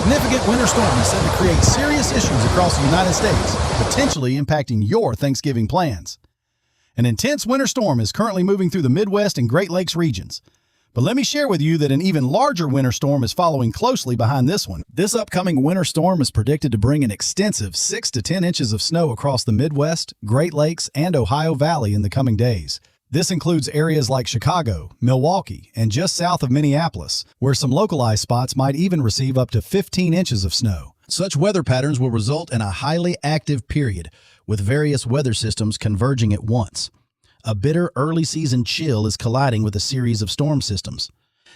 significant winter storm is set to create serious issues across the United States, potentially impacting your Thanksgiving plans. An intense winter storm is currently moving through the Midwest and Great Lakes regions. But let me share with you that an even larger winter storm is following closely behind this one. This upcoming winter storm is predicted to bring an extensive 6 to 10 inches of snow across the Midwest, Great Lakes, and Ohio Valley in the coming days. This includes areas like Chicago, Milwaukee, and just south of Minneapolis, where some localized spots might even receive up to 15 inches of snow. Such weather patterns will result in a highly active period, with various weather systems converging at once. A bitter early-season chill is colliding with a series of storm systems.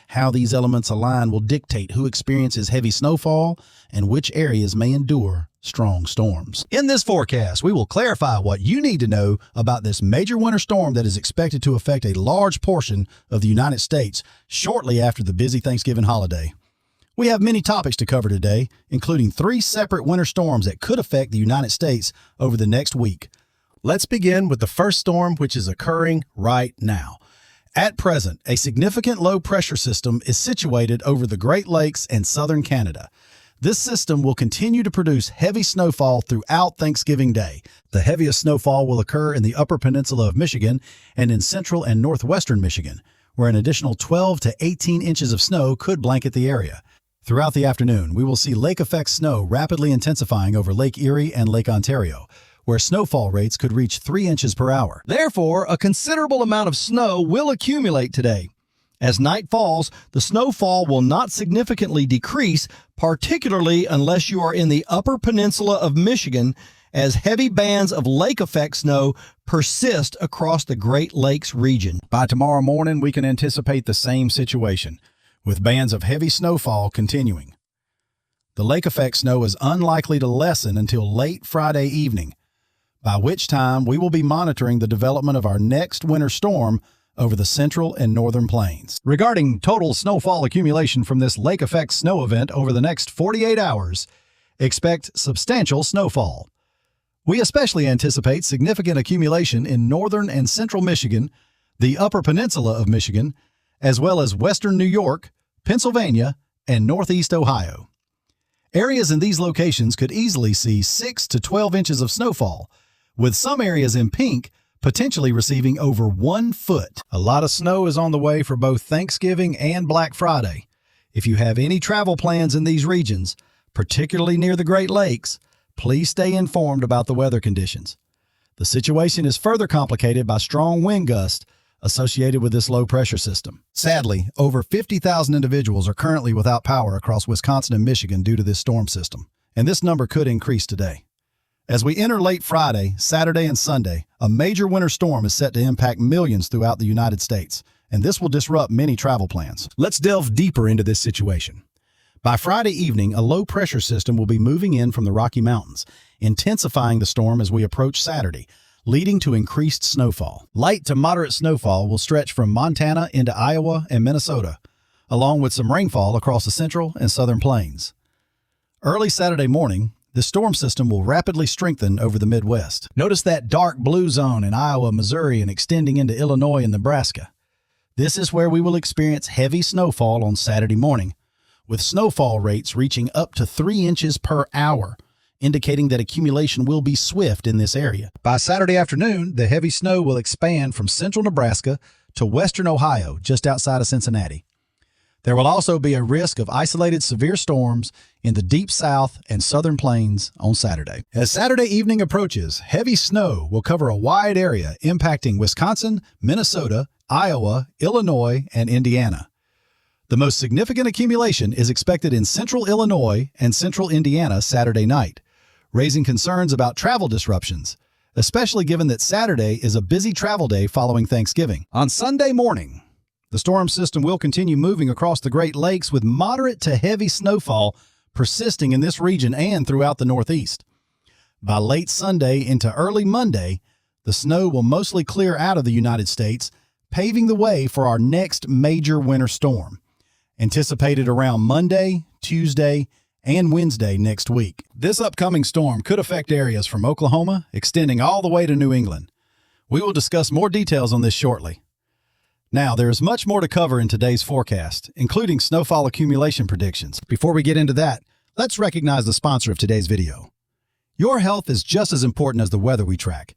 How these elements align will dictate who experiences heavy snowfall and which areas may endure strong storms. In this forecast, we will clarify what you need to know about this major winter storm that is expected to affect a large portion of the United States shortly after the busy Thanksgiving holiday. We have many topics to cover today, including 3 separate winter storms that could affect the United States over the next week. Let's begin with the first storm, which is occurring right now. At present, a significant low-pressure system is situated over the Great Lakes and southern Canada. This system will continue to produce heavy snowfall throughout Thanksgiving Day. The heaviest snowfall will occur in the Upper Peninsula of Michigan and in central and northwestern Michigan, where an additional 12 to 18 inches of snow could blanket the area. Throughout the afternoon, we will see lake-effect snow rapidly intensifying over Lake Erie and Lake Ontario, where snowfall rates could reach 3 inches per hour. Therefore, a considerable amount of snow will accumulate today. As night falls, the snowfall will not significantly decrease, particularly unless you are in the Upper Peninsula of Michigan, as heavy bands of lake-effect snow persist across the Great Lakes region. By tomorrow morning, we can anticipate the same situation, with bands of heavy snowfall continuing. The lake-effect snow is unlikely to lessen until late Friday evening, by which time we will be monitoring the development of our next winter storm over the central and northern plains. Regarding total snowfall accumulation from this lake-effect snow event over the next 48 hours, expect substantial snowfall. We especially anticipate significant accumulation in northern and central Michigan, the Upper Peninsula of Michigan, as well as western New York, Pennsylvania, and northeast Ohio. Areas in these locations could easily see 6 to 12 inches of snowfall, with some areas in pink potentially receiving over 1 foot. A lot of snow is on the way for both Thanksgiving and Black Friday. If you have any travel plans in these regions, particularly near the Great Lakes, please stay informed about the weather conditions. The situation is further complicated by strong wind gusts associated with this low-pressure system. Sadly, over 50,000 individuals are currently without power across Wisconsin and Michigan due to this storm system, and this number could increase today. As we enter late Friday, Saturday, and Sunday, a major winter storm is set to impact millions throughout the United States, and this will disrupt many travel plans. Let's delve deeper into this situation. By Friday evening, a low-pressure system will be moving in from the Rocky Mountains, intensifying the storm as we approach Saturday, leading to increased snowfall. Light to moderate snowfall will stretch from Montana into Iowa and Minnesota, along with some rainfall across the central and southern plains. Early Saturday morning, the storm system will rapidly strengthen over the Midwest. Notice that dark blue zone in Iowa, Missouri, and extending into Illinois and Nebraska. This is where we will experience heavy snowfall on Saturday morning, with snowfall rates reaching up to 3 inches per hour, indicating that accumulation will be swift in this area. By Saturday afternoon, the heavy snow will expand from central Nebraska to western Ohio, just outside of Cincinnati. There will also be a risk of isolated severe storms in the deep south and southern plains on Saturday. As Saturday evening approaches, heavy snow will cover a wide area impacting Wisconsin, Minnesota, Iowa, Illinois, and Indiana. The most significant accumulation is expected in central Illinois and central Indiana Saturday night, raising concerns about travel disruptions, especially given that Saturday is a busy travel day following Thanksgiving. On Sunday morning, the storm system will continue moving across the Great Lakes with moderate to heavy snowfall persisting in this region and throughout the Northeast. By late Sunday into early Monday, the snow will mostly clear out of the United States, paving the way for our next major winter storm, anticipated around Monday, Tuesday, and Wednesday next week. This upcoming storm could affect areas from Oklahoma, extending all the way to New England. We will discuss more details on this shortly. Now, there is much more to cover in today's forecast, including snowfall accumulation predictions. Before we get into that, Let's recognize the sponsor of today's video. Your health is just as important as the weather we track.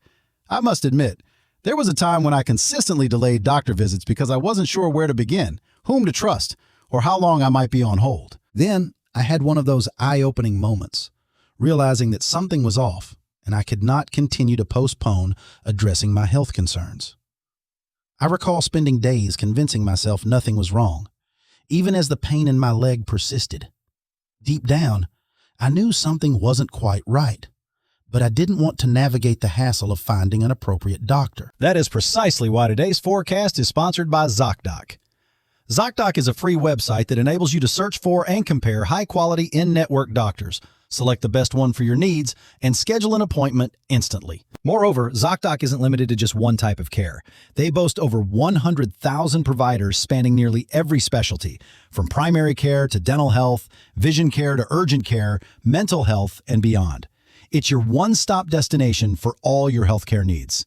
I must admit, there was a time when I consistently delayed doctor visits because I wasn't sure where to begin, whom to trust, or how long I might be on hold. Then I had one of those eye-opening moments, realizing that something was off and I could not continue to postpone addressing my health concerns. I recall spending days convincing myself nothing was wrong, even as the pain in my leg persisted. Deep down, I knew something wasn't quite right, but I didn't want to navigate the hassle of finding an appropriate doctor. That is precisely why today's forecast is sponsored by ZocDoc. ZocDoc is a free website that enables you to search for and compare high-quality in-network doctors, select the best one for your needs, and schedule an appointment instantly. Moreover, ZocDoc isn't limited to just one type of care. They boast over 100,000 providers spanning nearly every specialty, from primary care to dental health, vision care to urgent care, mental health, and beyond. It's your one-stop destination for all your healthcare needs.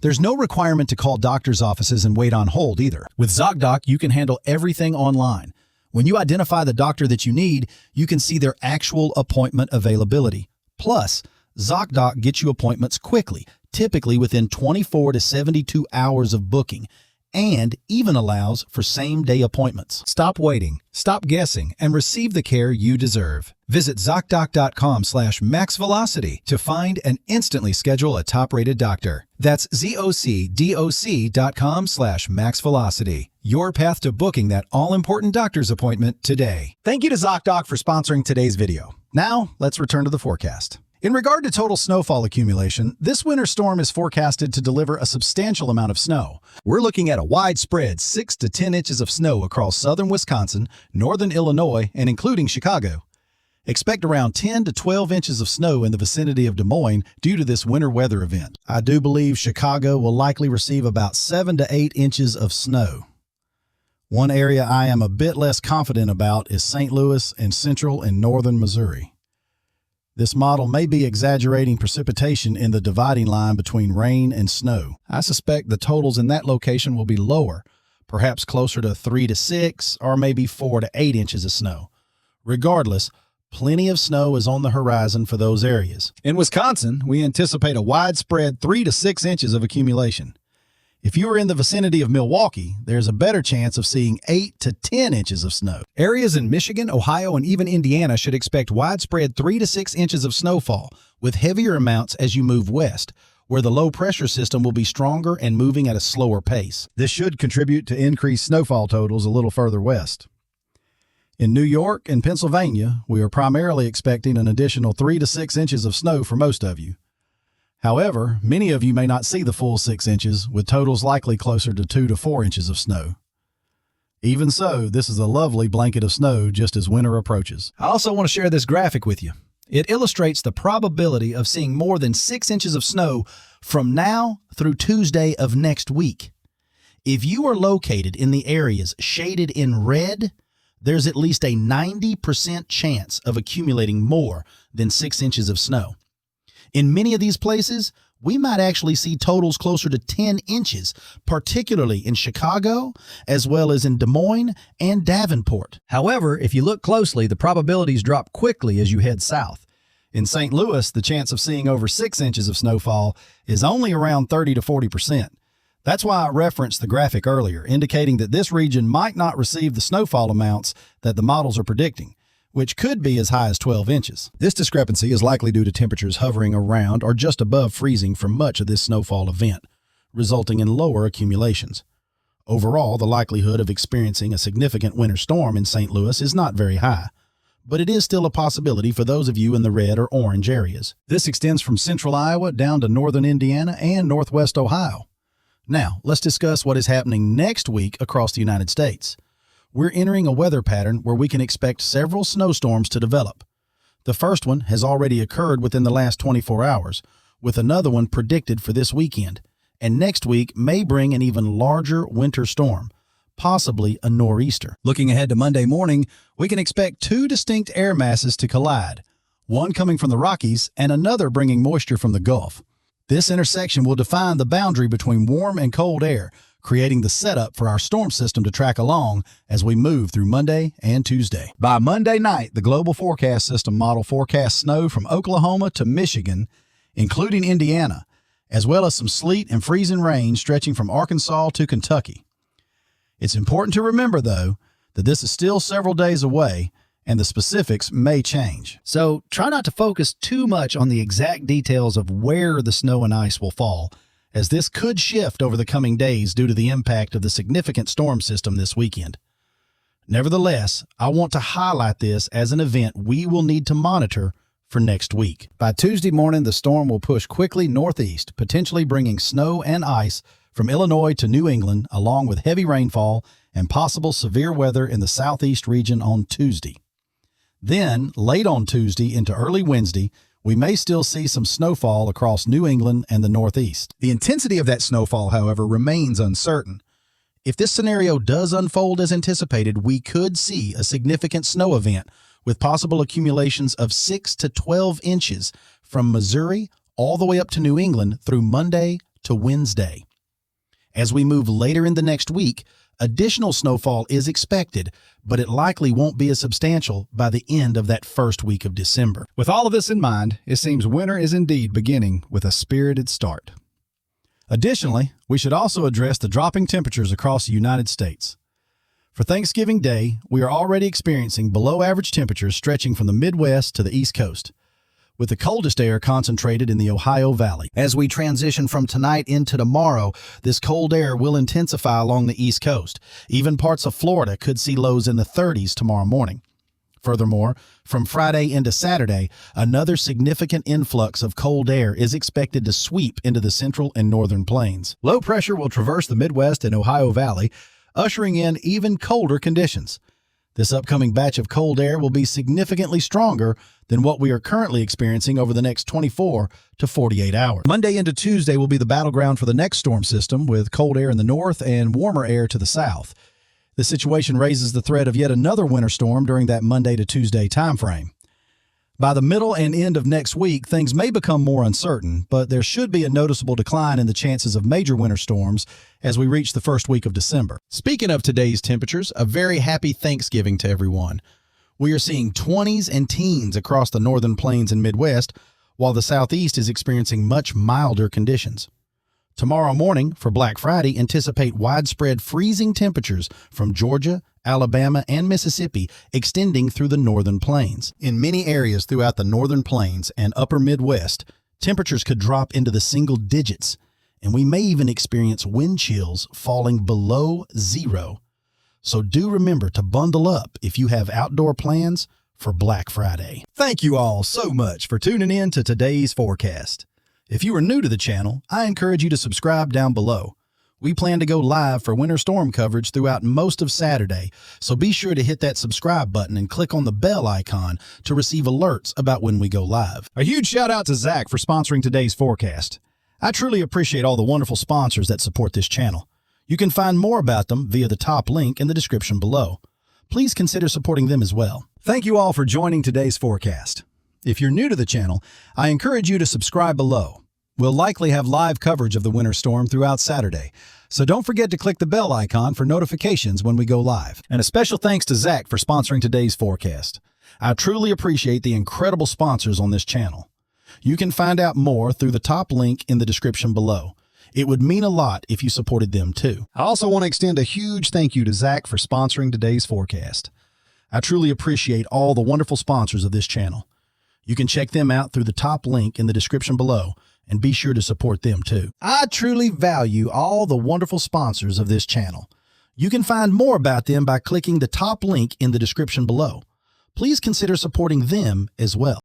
There's no requirement to call doctor's offices and wait on hold either. With ZocDoc, you can handle everything online. When you identify the doctor that you need, you can see their actual appointment availability. Plus, ZocDoc gets you appointments quickly, typically within 24 to 72 hours of booking, and even allows for same-day appointments. Stop waiting, stop guessing, and receive the care you deserve. Visit ZocDoc.com/maxvelocity to find and instantly schedule a top-rated doctor. That's ZocDoc.com/maxvelocity. Your path to booking that all-important doctor's appointment today. Thank you to ZocDoc for sponsoring today's video. Now, let's return to the forecast. In regard to total snowfall accumulation, this winter storm is forecasted to deliver a substantial amount of snow. We're looking at a widespread 6 to 10 inches of snow across southern Wisconsin, northern Illinois, and including Chicago. Expect around 10 to 12 inches of snow in the vicinity of Des Moines due to this winter weather event. I do believe Chicago will likely receive about 7 to 8 inches of snow. One area I am a bit less confident about is St. Louis and central and northern Missouri. This model may be exaggerating precipitation in the dividing line between rain and snow. I suspect the totals in that location will be lower, perhaps closer to 3 to 6 or maybe 4 to 8 inches of snow. Regardless, plenty of snow is on the horizon for those areas. In Wisconsin, we anticipate a widespread 3 to 6 inches of accumulation. If you are in the vicinity of Milwaukee, there's a better chance of seeing 8 to 10 inches of snow. Areas in Michigan, Ohio, and even Indiana should expect widespread 3 to 6 inches of snowfall, with heavier amounts as you move west, where the low-pressure system will be stronger and moving at a slower pace. This should contribute to increased snowfall totals a little further west. In New York and Pennsylvania, we are primarily expecting an additional 3 to 6 inches of snow for most of you. However, many of you may not see the full 6 inches, with totals likely closer to 2 to 4 inches of snow. Even so, this is a lovely blanket of snow just as winter approaches. I also want to share this graphic with you. It illustrates the probability of seeing more than 6 inches of snow from now through Tuesday of next week. If you are located in the areas shaded in red, there's at least a 90% chance of accumulating more than 6 inches of snow. In many of these places, we might actually see totals closer to 10 inches, particularly in Chicago, as well as in Des Moines and Davenport. However, if you look closely, the probabilities drop quickly as you head south. In St. Louis, the chance of seeing over 6 inches of snowfall is only around 30 to 40%. That's why I referenced the graphic earlier, indicating that this region might not receive the snowfall amounts that the models are predicting, which could be as high as 12 inches. This discrepancy is likely due to temperatures hovering around or just above freezing for much of this snowfall event, resulting in lower accumulations. Overall, the likelihood of experiencing a significant winter storm in St. Louis is not very high, but it is still a possibility for those of you in the red or orange areas. This extends from central Iowa down to northern Indiana and northwest Ohio. Now, let's discuss what is happening next week across the United States. We're entering a weather pattern where we can expect several snowstorms to develop. The first one has already occurred within the last 24 hours, with another one predicted for this weekend, and next week may bring an even larger winter storm, possibly a nor'easter. Looking ahead to Monday morning, we can expect 2 distinct air masses to collide, one coming from the Rockies and another bringing moisture from the Gulf. This intersection will define the boundary between warm and cold air, creating the setup for our storm system to track along as we move through Monday and Tuesday. By Monday night, the global forecast system model forecasts snow from Oklahoma to Michigan, including Indiana, as well as some sleet and freezing rain stretching from Arkansas to Kentucky. It's important to remember, though, that this is still several days away and the specifics may change. So try not to focus too much on the exact details of where the snow and ice will fall, as this could shift over the coming days due to the impact of the significant storm system this weekend. Nevertheless, I want to highlight this as an event we will need to monitor for next week. By Tuesday morning, the storm will push quickly northeast, potentially bringing snow and ice from Illinois to New England, along with heavy rainfall and possible severe weather in the southeast region on Tuesday. Then, late on Tuesday into early Wednesday, we may still see some snowfall across New England and the Northeast. The intensity of that snowfall, however, remains uncertain. If this scenario does unfold as anticipated, we could see a significant snow event with possible accumulations of 6 to 12 inches from Missouri all the way up to New England through Monday to Wednesday. As we move later in the next week, additional snowfall is expected, but it likely won't be as substantial by the end of that first week of December. With all of this in mind, it seems winter is indeed beginning with a spirited start. Additionally, we should also address the dropping temperatures across the United States. For Thanksgiving Day, we are already experiencing below-average temperatures stretching from the Midwest to the East Coast, with the coldest air concentrated in the Ohio Valley. As we transition from tonight into tomorrow, this cold air will intensify along the East Coast. Even parts of Florida could see lows in the 30s tomorrow morning. Furthermore, from Friday into Saturday, another significant influx of cold air is expected to sweep into the central and northern plains. Low pressure will traverse the Midwest and Ohio Valley, ushering in even colder conditions. This upcoming batch of cold air will be significantly stronger than what we are currently experiencing over the next 24 to 48 hours. Monday into Tuesday will be the battleground for the next storm system, with cold air in the north and warmer air to the south. The situation raises the threat of yet another winter storm during that Monday to Tuesday time frame. By the middle and end of next week, things may become more uncertain, but there should be a noticeable decline in the chances of major winter storms as we reach the first week of December. Speaking of today's temperatures, a very happy Thanksgiving to everyone. We are seeing 20s and teens across the northern plains and Midwest, while the Southeast is experiencing much milder conditions. Tomorrow morning, for Black Friday, anticipate widespread freezing temperatures from Georgia, Alabama, and Mississippi extending through the northern plains. In many areas throughout the northern plains and upper Midwest, temperatures could drop into the single digits, and we may even experience wind chills falling below zero. So do remember to bundle up if you have outdoor plans for Black Friday. Thank you all so much for tuning in to today's forecast. If you are new to the channel, I encourage you to subscribe down below. We plan to go live for winter storm coverage throughout most of Saturday, so be sure to hit that subscribe button and click on the bell icon to receive alerts about when we go live. A huge shout out to Zach for sponsoring today's forecast. I truly appreciate all the wonderful sponsors that support this channel. You can find more about them via the top link in the description below. Please consider supporting them as well. Thank you all for joining today's forecast. If you're new to the channel, I encourage you to subscribe below. We'll likely have live coverage of the winter storm throughout Saturday, so don't forget to click the bell icon for notifications when we go live. And a special thanks to Zach for sponsoring today's forecast. I truly appreciate the incredible sponsors on this channel. You can find out more through the top link in the description below. It would mean a lot if you supported them too. I also want to extend a huge thank you to Zach for sponsoring today's forecast. I truly appreciate all the wonderful sponsors of this channel. You can check them out through the top link in the description below, and be sure to support them too. I truly value all the wonderful sponsors of this channel. You can find more about them by clicking the top link in the description below. Please consider supporting them as well.